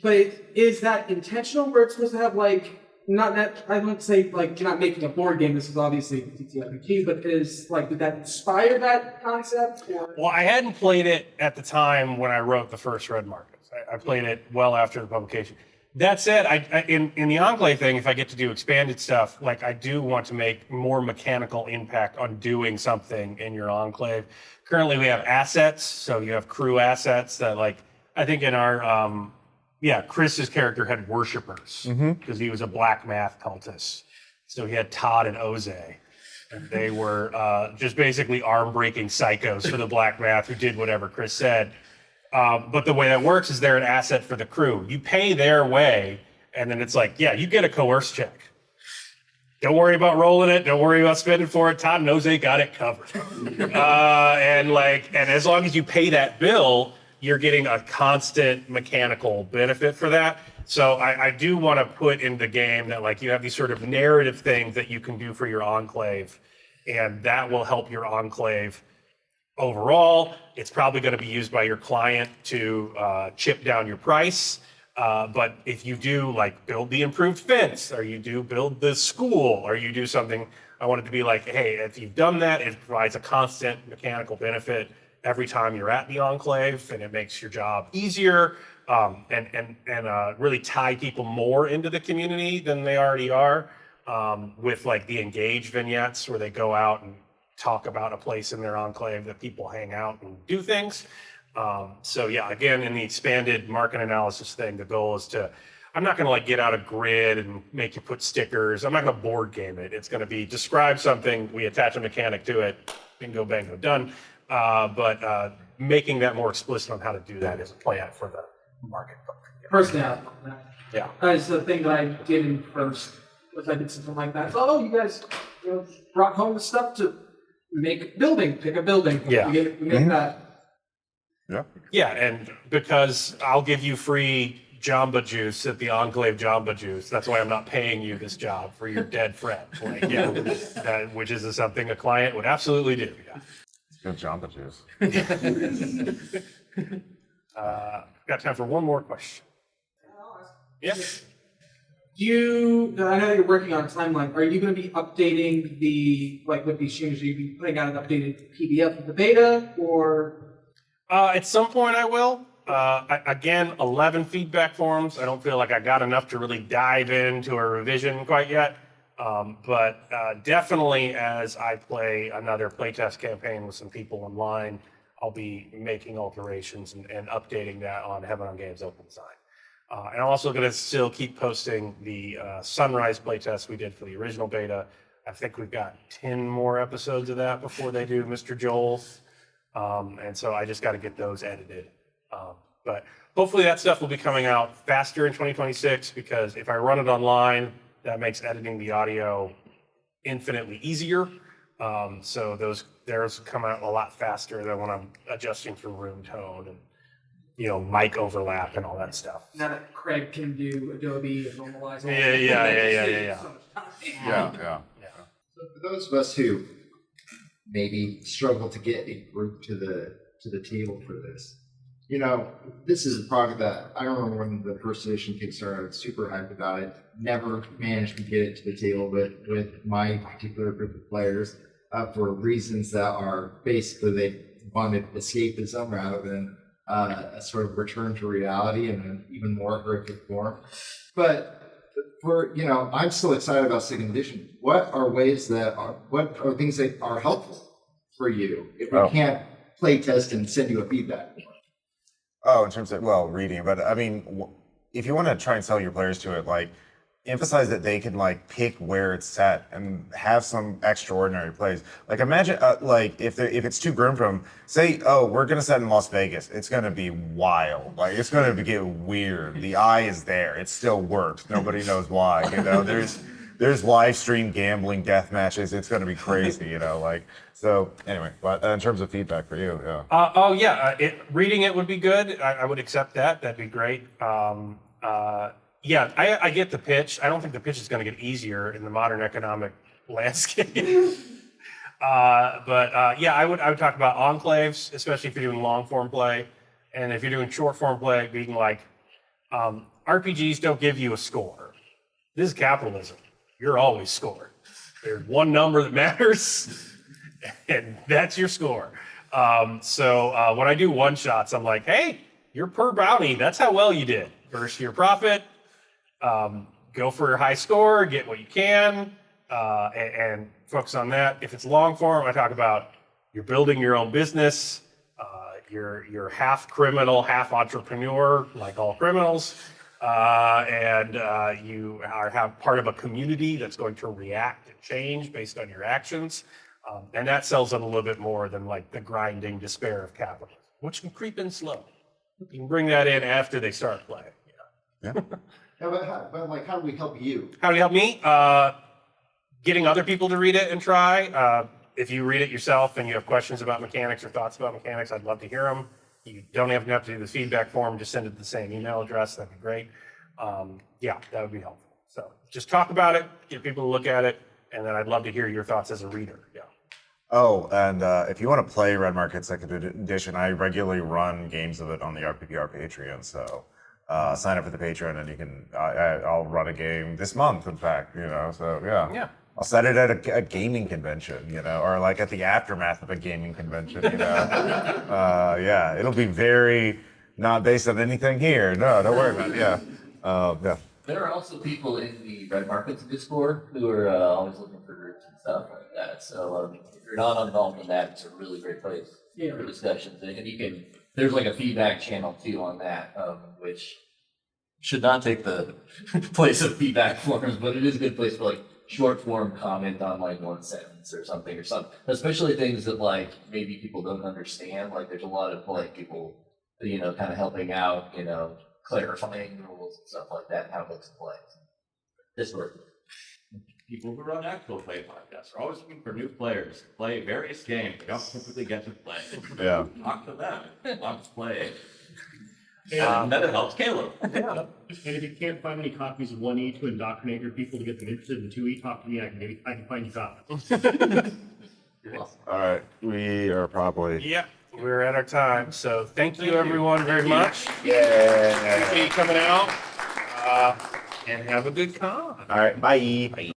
Speaker 3: but is that intentional, where it's supposed to have, like, not that, I wouldn't say, like, you're not making a board game, this is obviously TTRPG, but is, like, did that inspire that concept? Or?
Speaker 2: Well, I hadn't played it at the time when I wrote the first Red Markets. I played it well after the publication. That said, in the Enclave thing, if I get to do expanded stuff, like I do want to make more mechanical impact on doing something in your Enclave. Currently, we have assets, so you have crew assets that, like, I think in our, Chris's character had worshippers because he was a black math cultist. So he had Todd and Oze, and they were just basically arm-breaking psychos for the black math who did whatever Chris said. But the way that works is they're an asset for the crew. You pay their way, and then it's like, yeah, you get a coerce check. Don't worry about rolling it. Don't worry about spending for it. Todd knows they got it covered. And as long as you pay that bill, you're getting a constant mechanical benefit for that. So I do want to put in the game that, like, you have these sort of narrative things that you can do for your Enclave, and that will help your Enclave overall. It's probably going to be used by your client to chip down your price. But if you do, like, build the improved fence, or you do build the school, or you do something, I want it to be like, hey, if you've done that, it provides a constant mechanical benefit every time you're at the Enclave, and it makes your job easier, and really tie people more into the community than they already are, with, like, the engage vignettes where they go out and talk about a place in their Enclave that people hang out and do things. So yeah, again, in the expanded market analysis thing, the goal is to, I'm not going to, like, get out a grid and make you put stickers. I'm not going to board game it. It's going to be describe something, we attach a mechanic to it, bingo, bango, done. But making that more explicit on how to do that is a plan for the market book.
Speaker 3: Personality.
Speaker 2: Yeah.
Speaker 3: That's the thing that I did in first, was I did something like that. So, oh, you guys brought home the stuff to make a building, pick a building.
Speaker 2: Yeah.
Speaker 3: We get that.
Speaker 1: Yeah.
Speaker 2: Yeah, and because I'll give you free Jamba Juice at the Enclave Jamba Juice, that's why I'm not paying you this job for your dead friend. Like, yeah, which is something a client would absolutely do. Yeah.
Speaker 1: Good Jamba Juice.
Speaker 2: Got time for one more question. Yes.
Speaker 3: I know that you're working on a timeline. Are you going to be updating with these changes? Are you be putting out an updated PDF of the beta, or?
Speaker 2: At some point I will. Again, 11 feedback forms. I don't feel like I got enough to really dive into a revision quite yet. But definitely as I play another playtest campaign with some people online, I'll be making alterations and updating that on Heaven on Games Open Design. And I'm also going to still keep posting the Sunrise playtest we did for the original beta. I think we've got 10 more episodes of that before they do Mr. Joel's. And so I just got to get those edited. But hopefully that stuff will be coming out faster in 2026, because if I run it online, that makes editing the audio infinitely easier. So theirs come out a lot faster than when I'm adjusting for room tone and mic overlap and all that stuff.
Speaker 3: Now that Craig can do Adobe and normalize all
Speaker 2: Yeah.
Speaker 3: so much time.
Speaker 1: Yeah.
Speaker 8: So for those of us who maybe struggle to get a group to the table for this, this is a product that I remember when the first edition Kickstarter, I was super hyped about it. Never managed to get it to the table with my particular group of players for reasons that are basically they wanted escapism rather than a sort of return to reality in an even more horrific form. But I'm still excited about second edition. What are things that are helpful for you if we can't play test and send you a feedback?
Speaker 1: Oh, in terms of, reading, but I mean, if you want to try and sell your players to it, like, emphasize that they can, like, pick where it's set and have some extraordinary plays. Like, imagine, if it's too grim from, say, we're going to set in Las Vegas. It's going to be wild. Like, it's going to get weird. The eye is there. It still works. Nobody knows why, There's live stream gambling death matches. It's going to be crazy, So anyway, but in terms of feedback for you, yeah.
Speaker 2: Reading it would be good. I would accept that. That'd be great. I get the pitch. I don't think the pitch is going to get easier in the modern economic landscape. I would talk about enclaves, especially if you're doing long form play, and if you're doing short form play, being like, RPGs don't give you a score. This is capitalism. You're always scored. There's one number that matters, and that's your score. When I do one shots, I'm like, hey, you're per bounty. That's how well you did. First year profit. Go for your high score, get what you can, and focus on that. If it's long form, I talk about you're building your own business. You're half criminal, half entrepreneur, like all criminals. And you have part of a community that's going to react and change based on your actions. And that sells it a little bit more than like the grinding despair of capitalism, which can creep in slow. You can bring that in after they start playing.
Speaker 1: Yeah.
Speaker 8: How do we help you?
Speaker 2: How do you help me? Getting other people to read it and try. If you read it yourself and you have questions about mechanics or thoughts about mechanics, I'd love to hear them. You don't even have to do the feedback form, just send it to the same email address. That'd be great. That would be helpful. So just talk about it, get people to look at it, and then I'd love to hear your thoughts as a reader. Yeah.
Speaker 1: Oh, and if you want to play Red Market Second Edition, I regularly run games of it on the RPPR Patreon. So sign up for the Patreon, and I'll run a game this month, in fact. So yeah.
Speaker 2: Yeah.
Speaker 1: I'll set it at a gaming convention, or like at the aftermath of a gaming convention, it'll be very not based on anything here. No, don't worry about it. Yeah.
Speaker 5: There are also people in the Red Markets Discord who are always looking for groups and stuff like that. So if you're not involved in that, it's a really great place for discussions. And there's like a feedback channel too on that, which should not take the place of feedback forums, but it is a good place for like short form comment on like one sentence or something, especially things that like maybe people don't understand. Like there's a lot of like people, kind of helping out, clarifying rules and stuff like that, and how it looks to play. This work.
Speaker 4: People who run actual play podcasts are always looking for new players to play various games they don't typically get to play.
Speaker 1: Yeah.
Speaker 4: Talk to them. Want to play. And that helps Caleb.
Speaker 9: Yeah. And if you can't find any copies of 1E to indoctrinate your people to get them interested in 2E, talk to me. I can find you copies.
Speaker 1: All right, we are probably.
Speaker 2: Yeah, we're at our time. So thank you everyone very much.
Speaker 1: Yeah.
Speaker 2: Appreciate you coming out. And have a good con.
Speaker 1: All right, bye.